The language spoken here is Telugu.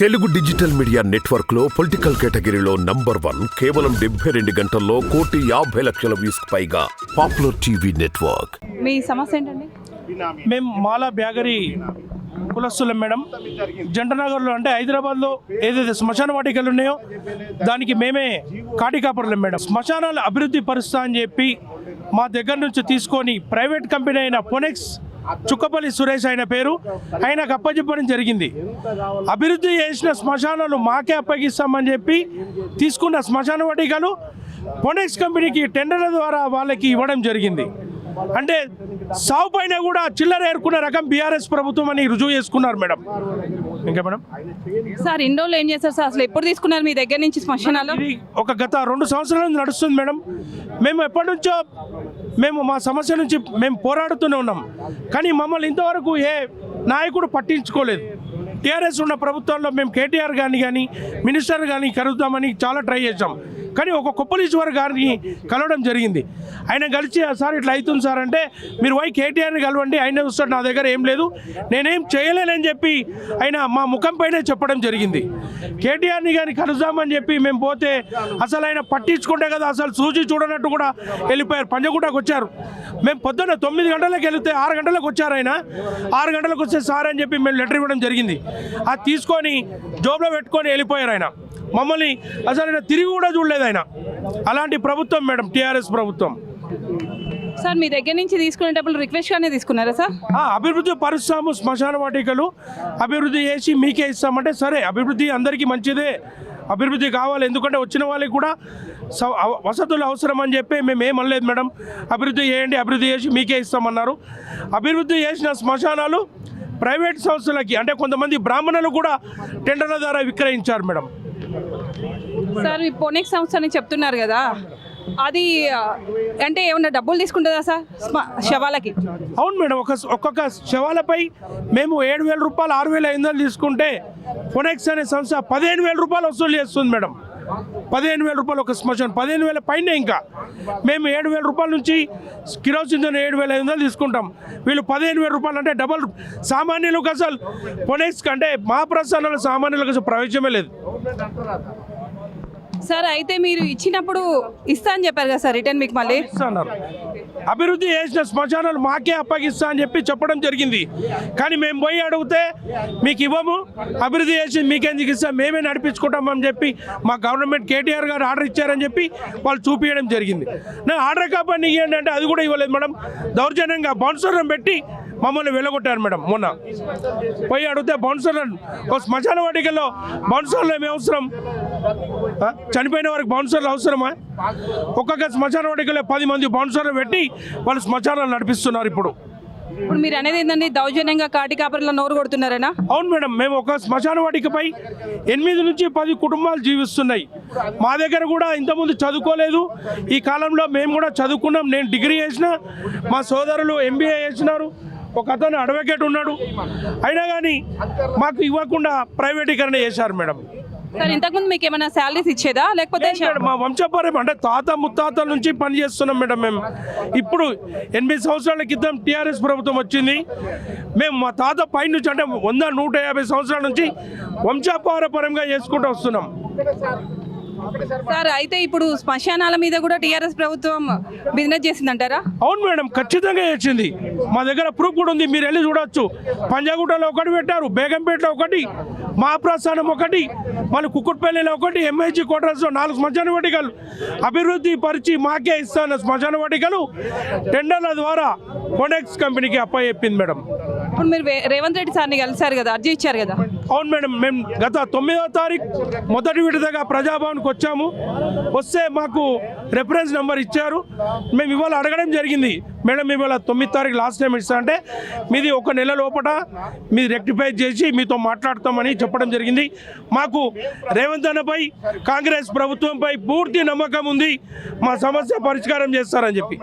తెలుగు డిజిటల్ మీడియా నెట్వర్క్ లో పొలిటికల్ కేటగిరీలో #1 కేవలం 72 గంటల్లో 1,50,00,000 వ్యూస్ పైగా పాపులర్ టీవీ నెట్వర్క్. మీ సమస్య ఏంటండి? మేము మాలా బ్యాగరీ కులస్తులం మేడం. జంటనగర్లో అంటే హైదరాబాద్లో ఏదైతే శ్మశాన వాటికలు ఉన్నాయో దానికి మేమే కాటికాపర్లం మేడం. శ్మశానాలు అభివృద్ధి పరుస్తా అని చెప్పి మా దగ్గర నుంచి తీసుకొని ప్రైవేట్ కంపెనీ అయిన పొనెక్స్ చుక్కపల్లి సురేష్ ఆయన పేరు ఆయనకు అప్పచెప్పడం జరిగింది. అభివృద్ధి చేసిన శ్మశానాలు మాకే అప్పగిస్తామని చెప్పి తీసుకున్న శ్మశాన వాటికలు పొనెక్స్ కంపెనీకి టెండర్ల ద్వారా వాళ్ళకి ఇవ్వడం జరిగింది. అంటే సావు పైన కూడా చిల్లర ఏరుకున్న రకం బీఆర్ఎస్ ప్రభుత్వం అని రుజువు చేసుకున్నారు మేడం. ఇంకా మేడం సార్ ఇన్ని రోజులు ఏం చేస్తారు సార్? అసలు ఎప్పుడు తీసుకున్నారు మీ దగ్గర నుంచి శ్మశానాలు? ఇది గత 2 సంవత్సరాల నుంచి నడుస్తుంది మేడం. మేము ఎప్పటి నుంచో మా సమస్య నుంచి మేము పోరాడుతూనే ఉన్నాం. కానీ మమ్మల్ని ఇంతవరకు ఏ నాయకుడు పట్టించుకోలేదు. టీఆర్ఎస్ ఉన్న ప్రభుత్వంలో మేము కేటీఆర్ కానీ మినిస్టర్ కానీ కలుద్దామని చాలా ట్రై చేసాం. కానీ ఒక కొప్పలీశ్వర్ గారిని కలవడం జరిగింది. ఆయన కలిసి సార్ ఇట్లా అవుతుంది సార్ అంటే మీరు పోయి కేటీఆర్ని కలవండి, ఆయన వస్తాడు, నా దగ్గర ఏం లేదు, నేనేం చేయలేనని చెప్పి ఆయన మా ముఖం పైనే చెప్పడం జరిగింది. కేటీఆర్ని కానీ కలుద్దామని చెప్పి మేము పోతే అసలు ఆయన పట్టించుకుంటే కదా అసలు చూసి చూడనట్టు కూడా వెళ్ళిపోయారు. పంజగుట్టకు వచ్చారు. మేము పొద్దున్న 9 గంటలకు వెళితే 6 గంటలకు వచ్చారు. ఆయన 6 గంటలకు వస్తే సార్ అని చెప్పి మేము లెటర్ ఇవ్వడం జరిగింది. అది తీసుకొని జోబులో పెట్టుకొని వెళ్ళిపోయారు. ఆయన మమ్మల్ని అసలు తిరిగి కూడా చూడలేదు ఆయన. అలాంటి ప్రభుత్వం మేడం టీఆర్ఎస్ ప్రభుత్వం. సార్ మీ దగ్గర నుంచి తీసుకునేటప్పుడు రిక్వెస్ట్గానే తీసుకున్నారా సార్? అభివృద్ధి పరుస్తాము, శ్మశాన వాటికలు అభివృద్ధి చేసి మీకే ఇస్తామంటే సరే, అభివృద్ధి అందరికీ మంచిదే, అభివృద్ధి కావాలి, ఎందుకంటే వచ్చిన వాళ్ళకి కూడా వసతులు అవసరం అని చెప్పి మేము ఏమనలేదు మేడం. అభివృద్ధి చేయండి, అభివృద్ధి చేసి మీకే ఇస్తామన్నారు. అభివృద్ధి చేసిన శ్మశానాలు ప్రైవేట్ సంస్థలకి అంటే కొంతమంది బ్రాహ్మణులు కూడా టెండర్ల ద్వారా విక్రయించారు మేడం. సార్ ఈ పొనెక్స్ సంస్థ అని చెప్తున్నారు కదా, అది అంటే ఏమన్నా డబ్బులు తీసుకుంటుందా సార్ శవాలకి? అవును మేడం. ఒక్కొక్క శవాలపై మేము 7,000 రూపాయలు 6,500 తీసుకుంటే పొనెక్స్ అనే సంస్థ 15,000 రూపాయలు వసూలు చేస్తుంది మేడం. 15,000 రూపాయలు ఒక శ్మశానం, 15,000 పైన. ఇంకా మేము 7,000 రూపాయల నుంచి కిరోసిన్ 7,500 తీసుకుంటాం. వీళ్ళు 15,000 రూపాయలు అంటే డబల్. సామాన్యులకు అసలు పొనెక్స్ అంటే మా ప్రస్థానంలో సామాన్యులకు అసలు ప్రవేశమే లేదు. సార్ అయితే మీరు ఇచ్చినప్పుడు ఇస్తా అని చెప్పారు కదా సార్, రిటర్న్ మీకు మళ్ళీ ఇస్తున్నారు. అభివృద్ధి చేసిన శ్మశానాలు మాకే అప్పగిస్తా అని చెప్పి చెప్పడం జరిగింది. కానీ మేము పోయి అడిగితే మీకు ఇవ్వము, అభివృద్ధి చేసి మీకెందుకు ఇస్తాం, మేమే నడిపించుకుంటామని చెప్పి మా గవర్నమెంట్ కేటీఆర్ గారు ఆర్డర్ ఇచ్చారని చెప్పి వాళ్ళు చూపించడం జరిగింది. నేను ఆర్డర్ కాపాడిని ఇవ్వండి అంటే అది కూడా ఇవ్వలేదు మేడం. దౌర్జన్యంగా బౌన్సర్లను పెట్టి మమ్మల్ని వెళ్ళగొట్టారు మేడం. మొన్న పోయి అడిగితే బౌన్సర్లను ఒక శ్మశాన వాటికల్లో బౌన్సర్లు ఏమి అవసరం? చనిపోయిన వారికి బౌన్సర్లు అవసరమా? ఒక్కొక్క శ్మశాన వాటికల్లో 10 మంది బౌన్సర్లు పెట్టి వాళ్ళు శ్మశానాలు నడిపిస్తున్నారు. ఇప్పుడు మీరు అనేది ఏంటండి, దౌర్జన్యంగా కాటికాపర్లో నోరు కొడుతున్నారనా? అవును మేడం. మేము ఒక శ్మశాన వాటికపై 8 నుంచి 10 కుటుంబాలు జీవిస్తున్నాయి. మా దగ్గర కూడా ఇంతకుముందు చదువుకోలేదు. ఈ కాలంలో మేము కూడా చదువుకున్నాం. నేను డిగ్రీ చేసిన, మా సోదరులు MBA చేసినారు, ఒక అతను అడ్వకేట్ ఉన్నాడు. అయినా కానీ మాకు ఇవ్వకుండా ప్రైవేటీకరణ చేశారు మేడం. సార్ ఇంతకుముందు మీకు ఏమైనా శాలరీస్ ఇచ్చేదా లేకపోతే? మా వంశపారం అంటే తాత ముత్తాతల నుంచి పని చేస్తున్నాం మేడం. మేము ఇప్పుడు 8 సంవత్సరాల క్రితం టీఆర్ఎస్ ప్రభుత్వం వచ్చింది. మేము మా తాత పై నుంచి అంటే 100-150 సంవత్సరాల నుంచి వంశపారపరంగా చేసుకుంటూ వస్తున్నాం. సార్ అయితే ఇప్పుడు శ్మశానాల మీద కూడా టీఆర్ఎస్ ప్రభుత్వం బిజినెస్ చేసిందంటారా? అవును మేడం, ఖచ్చితంగా చేసింది. మా దగ్గర ప్రూఫ్ కూడా ఉంది, మీరు వెళ్ళి చూడొచ్చు. పంజాగుట్టలో ఒకటి పెట్టారు, బేగంపేటలో ఒకటి, మహాప్రస్థానం ఒకటి, మళ్ళీ కుక్కుట్పల్లిలో ఒకటి, MIG క్వార్టర్స్లో 4 శ్మశాన వాటికలు అభివృద్ధి పరిచి మాకే ఇస్తాను శ్మశాన వాటికలు టెండర్ల ద్వారా పొనెక్స్ కంపెనీకి అప్పచెప్పింది మేడం. ఇప్పుడు మీరు రేవంత్ రెడ్డి సార్ని కలిసారు కదా, అర్జీ ఇచ్చారు కదా? అవును మేడం. మేము గత 9వ తారీఖు మొదటి విడతగా ప్రజాభవన్కి వచ్చాము. వస్తే మాకు రెఫరెన్స్ నెంబర్ ఇచ్చారు. మేము ఇవాళ అడగడం జరిగింది, మేడం ఇవాళ 9వ తారీఖు లాస్ట్ టైం ఇస్తా అంటే మీది 1 నెల లోపల మీది రెక్టిఫై చేసి మీతో మాట్లాడతామని చెప్పడం జరిగింది. మాకు రేవంత్ అన్నపై కాంగ్రెస్ ప్రభుత్వంపై పూర్తి నమ్మకం ఉంది, మా సమస్య పరిష్కారం చేస్తారని చెప్పి.